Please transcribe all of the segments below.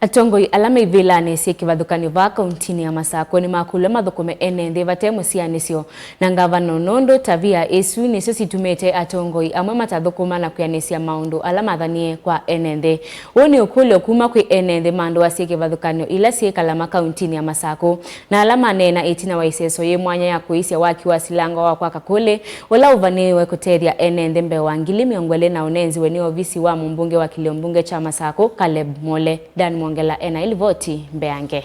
Atongoi alama Ivilani si Kivathukanyo va Kauntini ya Masaku Nimakulwa Mathukume Enenthi Vate Musyianisyo na Ngavano Nundu Tavia Nisyo Itumite Atongoi Amwe Matathukuma na Kwianisya Maundu ala Mathanie kwa Enenthi. Woni ukulyo kuma kwi Enenthi mandu wa si Kivathukanyo ila si kalama Kauntini ya Masaku na alama nena itina wa iseso ye mwanya ya kuisya waki wa silanga wa kwa kakule wala uvaniwe kutethia Enenthi mbe wa ngili miongwele na unenzi weni ovisi wa mbunge wa kiliombunge cha Masaku Caleb Mole Dan ena ilivoti mbeange.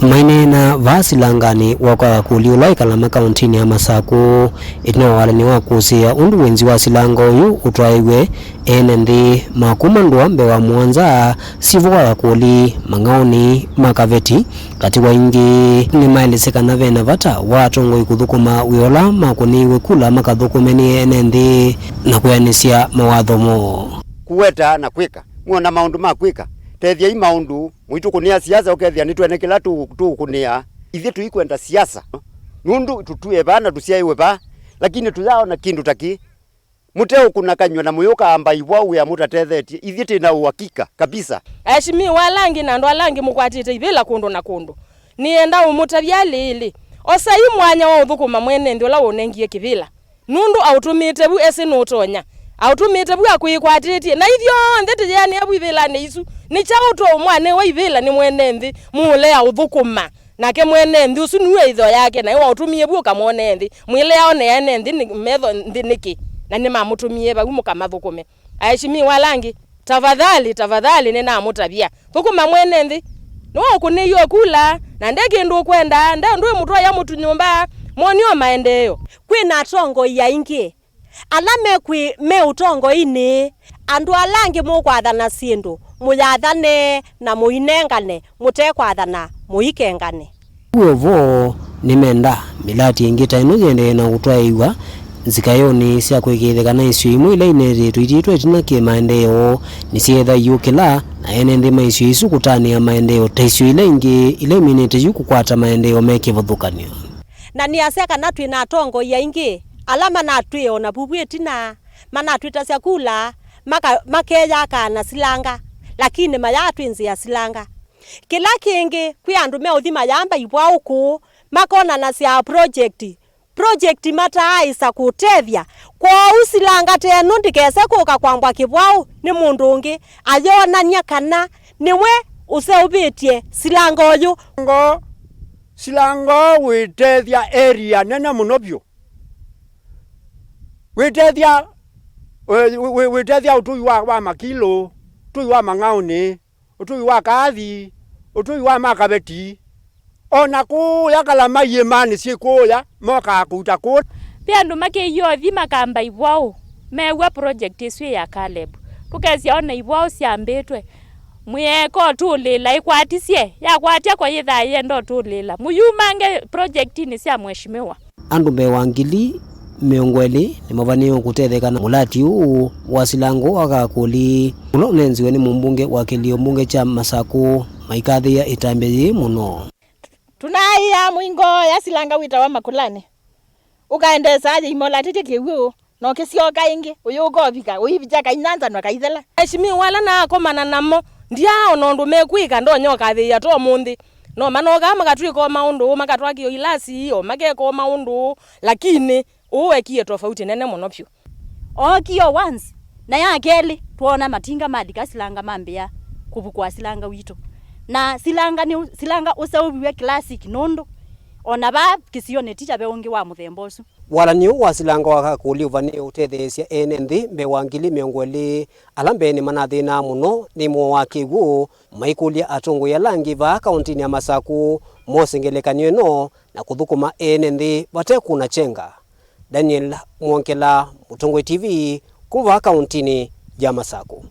Mainena vasilangani waka kuliulai kalama Kauntini ya Masaku itina walani wakusia undu wenzi wa silanga uyu utwaiwe Enenthi makumandua mbewa mwanza sivu waka kuli mangaoni makaveti katiwa ingi ni maeleseka na vena vata Atongoi kuthukuma wiola makuniwe kula makathukumeni Enenthi na Kwianisya mawathomo kuweta na kwika muona maundu makwika tethia maundu mwitu kunia siasa ukethia nitwene kila tu kunia ithi tuikwenda siasa Nundu tutue bana tusiaiwe ba lakini tuyaona kindu taki muteo kuna kanywa na muyoka amba ibwa ya mutatethetie ithi tina uhakika kabisa ashimi walangi na ndo alangi mukwatite ibila kundu na kundu nienda umutavya lili osai mwanya wa uthukuma mwene ndi ola wonengie kivila Nundu autumite bu ese notonya autumite bu akuikwatitie na ithyo ndete yani abu Ivilani isu ni chauto mwane wa Ivilani Enenthi mule ya uthukuma nake Enenthi usu niwe itho yake na autumie bu kama Enenthi mwile yao ne Enenthi ni metho niki na ni mamutumie ba muka Mathukume aishimi walangi tafadhali nena mutavia thukuma Enenthi no kuniyo kula na ndeke ndo kwenda ndo mutwa ya mutu nyumba monio maendeleo kwina Atongoi ya ingi alame kwi me Atongoi ini andu alangi mukwathana sindu muyathane na muinengane mutekwathana muikengane uovo nimenda milati ingita ino yende na utwaiwa nzikayoni cia kwikithekana isyo imwe ila ineretwe ititwe itina ki maendeleo nisietha yukila na Enenthi maisyo isu kutania maendeleo taisyo ila ingi ila iminite yu kukwata maendeleo me Kivathukanyo na ni aseka na twina Atongoi ya ingi alama na twio na bubwetina mana twita cia kula makeya kana silanga lakini maya twinzi ya silanga kila kingi kwi andu me uthima yamba ibwa uku makona na cia project mataisa kutethia kwa usilanga tenu ndikese kuka kwambwa kibwau ni mundu ungi ayonania kana niwe useubitie silanga uyu silanga witethia area nene munobyo witethia utui wa makilo utui wa mangaoni utui wa kathi utui wa makaveti ona kuya kalama yemani sikuya moka kuta kut pia ndo make yothi makamba ibwao mewa project isu ya Caleb tukazia ona ibwao siambetwe mweko tulila ikwatisye yakwatia kwa yitha yendo tulila muyumange project ni sia mheshimiwa andu bewangili miongweli ni mavanio kutethekana mulati uu wa silango akakuli ulo unenziwe ni mbunge wa kiliombunge cha Masaku maikathi ya itambeyi muno tunaiya mwingo ya silanga wita wa makulane ukaendesa aje imolatite kiwu no kisioka ingi uyuko vika uyivija kainanza no kaithela ashimi wala na komana namo ndiao nondu mekwika ndo nyoka thi ya to mundi no manoga makatwiko Maundu makatwakio ilasi hiyo makeko Maundu lakini uwe kie tofauti nene muno pyo okio once na ya keli tuona matinga madika silanga mambia kubukwa silanga wito na silanga usaubiwe classic Nundu ona ba kisione ticha beongi wa muthembosu walani wa silanga wakakuli uvani utethesia Enenthi mbewangili miongweli alambeni manathina muno ni mwakigu maikulia Atongoi alangi va Kauntini ya Masaku mosengelekanyo no na kuthukuma Enenthi Vate kuna chenga Daniel Mwonkela Atongoi TV kuva Kauntini ya Masaku.